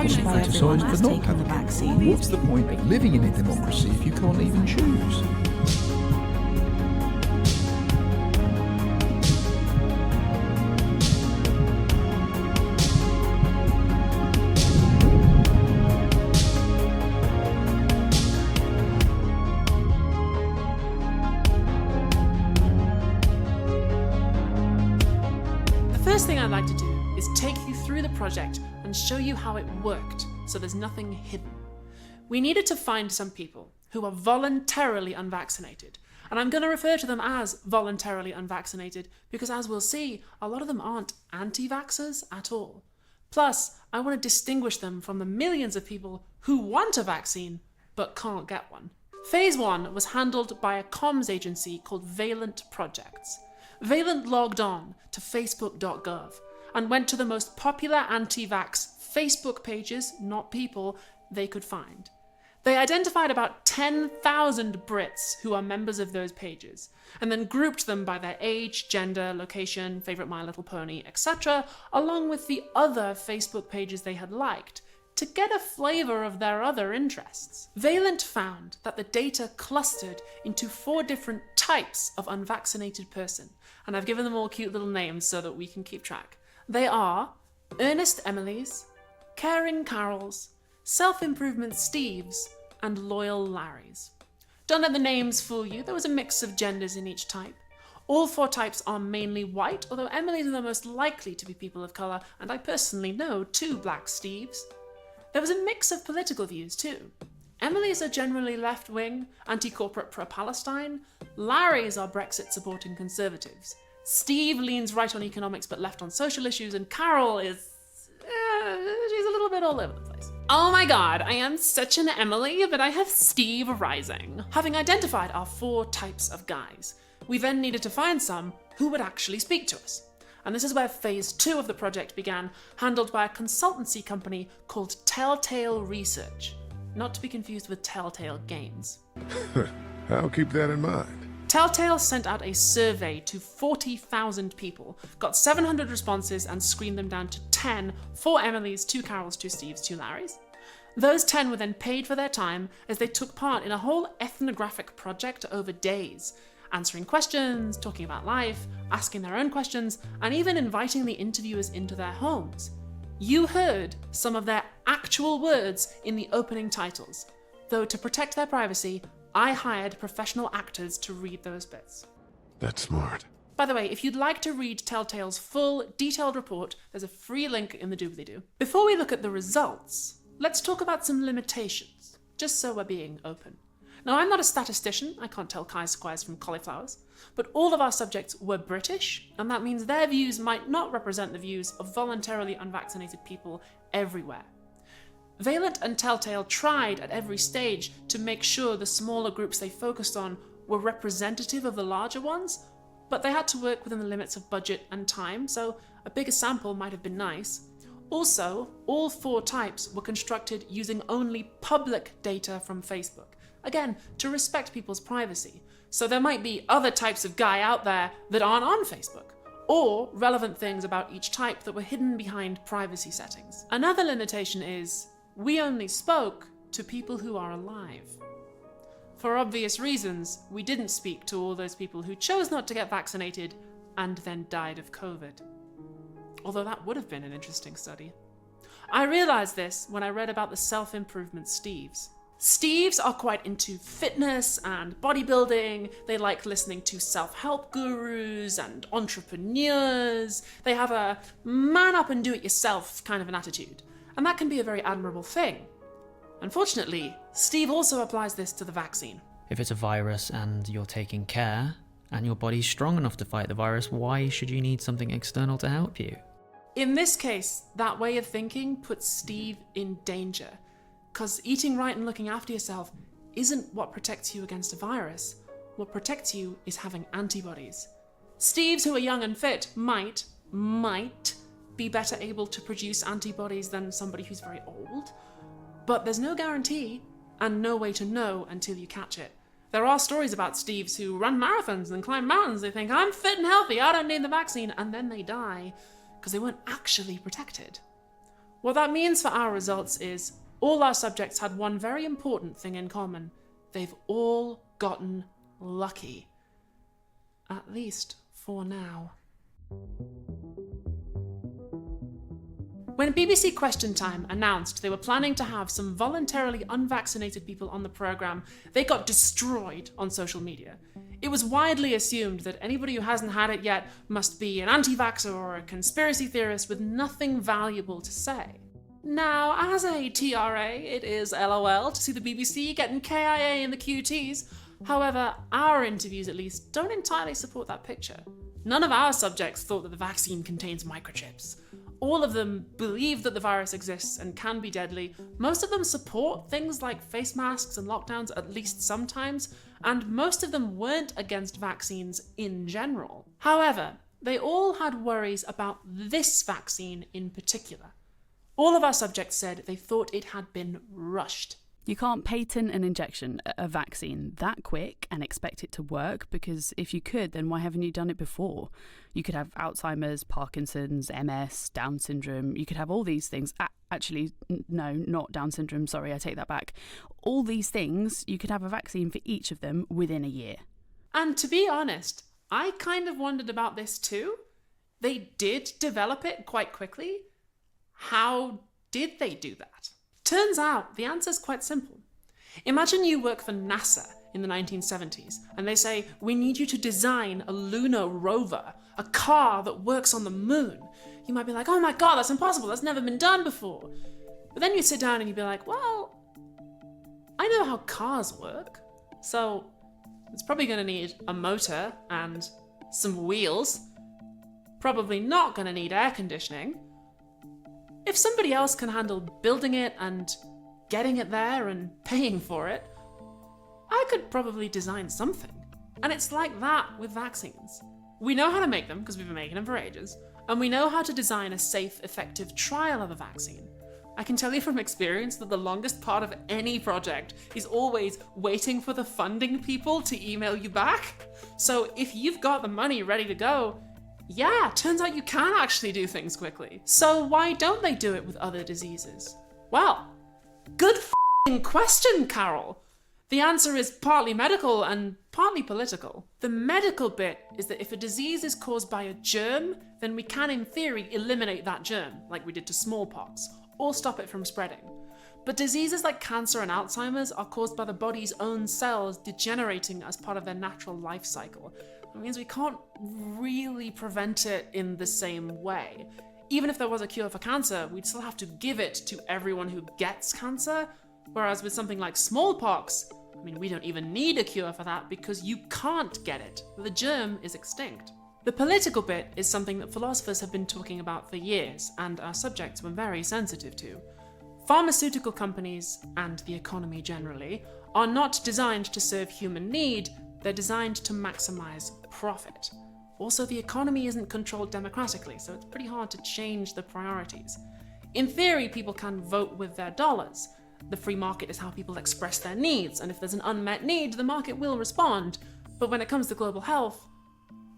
By everyone has taken the vaccine. What's the point of living in a democracy if you can't even choose? The first thing I'd like to do is take you through the project and show you how it worked, so there's nothing hidden. We needed to find some people who are voluntarily unvaccinated, and I'm going to refer to them as voluntarily unvaccinated because, as we'll see, a lot of them aren't anti-vaxxers at all. Plus, I want to distinguish them from the millions of people who want a vaccine but can't get one. Phase 1 was handled by a comms agency called Valent Projects. Valent logged on to facebook.gov and went to the most popular anti-vax Facebook pages, not people, they could find. They identified about 10,000 Brits who are members of those pages, and then grouped them by their age, gender, location, favourite My Little Pony, etc., along with the other Facebook pages they had liked, to get a flavour of their other interests. Valent found that the data clustered into 4 different types of unvaccinated person, and I've given them all cute little names so that we can keep track. They are Earnest Emilys, Caring Carols, Self-Improvement Steves, and Loyal Larrys. Don't let the names fool you, there was a mix of genders in each type. All 4 types are mainly white, although Emily's are the most likely to be people of colour, and I personally know 2 black Steves. There was a mix of political views too. Emily's are generally left-wing, anti-corporate pro-Palestine. Larry's are Brexit-supporting conservatives. Steve leans right on economics but left on social issues, and Carol is... she's a little bit all over the place. Oh my god, I am such an Emily, but I have Steve rising. Having identified our 4 types of guys, we then needed to find some who would actually speak to us. And this is where phase 2 of the project began, handled by a consultancy company called Telltale Research. Not to be confused with Telltale Games. I'll keep that in mind. Telltale sent out a survey to 40,000 people, got 700 responses and screened them down to 10, 4 Emilys, 2 Carols, 2 Steves, 2 Larrys. Those 10 were then paid for their time as they took part in a whole ethnographic project over days, answering questions, talking about life, asking their own questions, and even inviting the interviewers into their homes. You heard some of their actual words in the opening titles, though to protect their privacy, I hired professional actors to read those bits. That's smart. By the way, if you'd like to read Telltale's full, detailed report, there's a free link in the doobly-doo. Before we look at the results, let's talk about some limitations, just so we're being open. Now, I'm not a statistician, I can't tell chi-squares from cauliflowers, but all of our subjects were British, and that means their views might not represent the views of voluntarily unvaccinated people everywhere. Valent and Telltale tried at every stage to make sure the smaller groups they focused on were representative of the larger ones, but they had to work within the limits of budget and time, so a bigger sample might have been nice. Also, all 4 types were constructed using only public data from Facebook, again, to respect people's privacy. So there might be other types of guy out there that aren't on Facebook, or relevant things about each type that were hidden behind privacy settings. Another limitation is, we only spoke to people who are alive. For obvious reasons, we didn't speak to all those people who chose not to get vaccinated and then died of COVID. Although that would have been an interesting study. I realised this when I read about the self-improvement Steves. Steves are quite into fitness and bodybuilding. They like listening to self-help gurus and entrepreneurs. They have a man up and do it yourself kind of an attitude. And that can be a very admirable thing. Unfortunately, Steve also applies this to the vaccine. If it's a virus and you're taking care, and your body's strong enough to fight the virus, why should you need something external to help you? In this case, that way of thinking puts Steve in danger, because eating right and looking after yourself isn't what protects you against a virus. What protects you is having antibodies. Steves who are young and fit might be better able to produce antibodies than somebody who's very old, but there's no guarantee and no way to know until you catch it. There are stories about Steves who run marathons and climb mountains. They think, I'm fit and healthy, I don't need the vaccine, and then they die because they weren't actually protected. What that means for our results is all our subjects had one very important thing in common. They've all gotten lucky. At least for now. When BBC Question Time announced they were planning to have some voluntarily unvaccinated people on the programme, they got destroyed on social media. It was widely assumed that anybody who hasn't had it yet must be an anti-vaxxer or a conspiracy theorist with nothing valuable to say. Now, as a TRA, it is LOL to see the BBC getting KIA in the QTs. However, our interviews at least don't entirely support that picture. None of our subjects thought that the vaccine contains microchips. All of them believe that the virus exists and can be deadly. Most of them support things like face masks and lockdowns, at least sometimes, and most of them weren't against vaccines in general. However, they all had worries about this vaccine in particular. All of our subjects said they thought it had been rushed. You can't patent an injection, a vaccine, that quick and expect it to work, because if you could, then why haven't you done it before? You could have Alzheimer's, Parkinson's, MS, Down syndrome. You could have all these things. Actually, no, not Down syndrome. Sorry, I take that back. All these things, you could have a vaccine for each of them within a year. And to be honest, I kind of wondered about this too. They did develop it quite quickly. How did they do that? Turns out the answer's quite simple. Imagine you work for NASA in the 1970s and they say, we need you to design a lunar rover, a car that works on the moon. You might be like, oh my God, that's impossible. That's never been done before. But then you sit down and you'd be like, well, I know how cars work. So it's probably going to need a motor and some wheels. Probably not going to need air conditioning. If somebody else can handle building it and getting it there and paying for it, I could probably design something. And it's like that with vaccines. We know how to make them because we've been making them for ages, and we know how to design a safe, effective trial of a vaccine. I can tell you from experience that the longest part of any project is always waiting for the funding people to email you back. So if you've got the money ready to go, yeah, turns out you can actually do things quickly. So why don't they do it with other diseases? Well, good f***ing question, Carol. The answer is partly medical and partly political. The medical bit is that if a disease is caused by a germ, then we can, in theory, eliminate that germ, like we did to smallpox, or stop it from spreading. But diseases like cancer and Alzheimer's are caused by the body's own cells degenerating as part of their natural life cycle. It means we can't really prevent it in the same way. Even if there was a cure for cancer, we'd still have to give it to everyone who gets cancer. Whereas with something like smallpox, we don't even need a cure for that because you can't get it. The germ is extinct. The political bit is something that philosophers have been talking about for years, and our subjects were very sensitive to. Pharmaceutical companies, and the economy generally, are not designed to serve human need. They're designed to maximize profit. Also, the economy isn't controlled democratically, so it's pretty hard to change the priorities. In theory, people can vote with their dollars. The free market is how people express their needs, and if there's an unmet need, the market will respond. But when it comes to global health,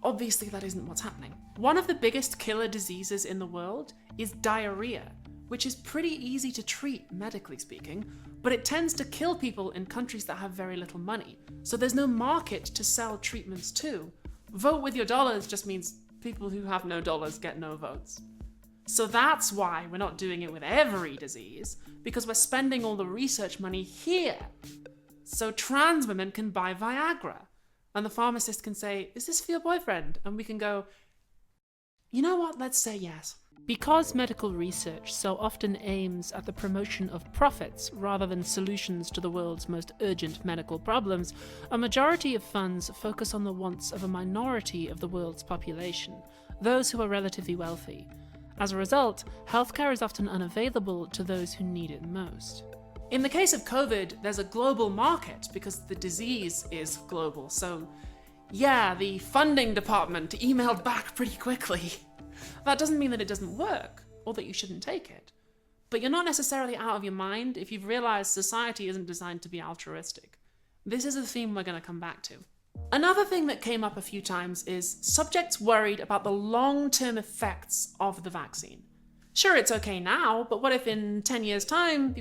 obviously that isn't what's happening. One of the biggest killer diseases in the world is diarrhea, which is pretty easy to treat, medically speaking, but it tends to kill people in countries that have very little money. So there's no market to sell treatments to. Vote with your dollars just means people who have no dollars get no votes. So that's why we're not doing it with every disease, because we're spending all the research money here. So trans women can buy Viagra, and the pharmacist can say, is this for your boyfriend? And we can go, you know what, let's say yes. Because medical research so often aims at the promotion of profits rather than solutions to the world's most urgent medical problems, a majority of funds focus on the wants of a minority of the world's population, those who are relatively wealthy. As a result, healthcare is often unavailable to those who need it most. In the case of COVID, there's a global market because the disease is global. So yeah, the funding department emailed back pretty quickly. That doesn't mean that it doesn't work, or that you shouldn't take it. But you're not necessarily out of your mind if you've realized society isn't designed to be altruistic. This is a theme we're going to come back to. Another thing that came up a few times is subjects worried about the long-term effects of the vaccine. Sure, it's okay now, but what if in 10 years' time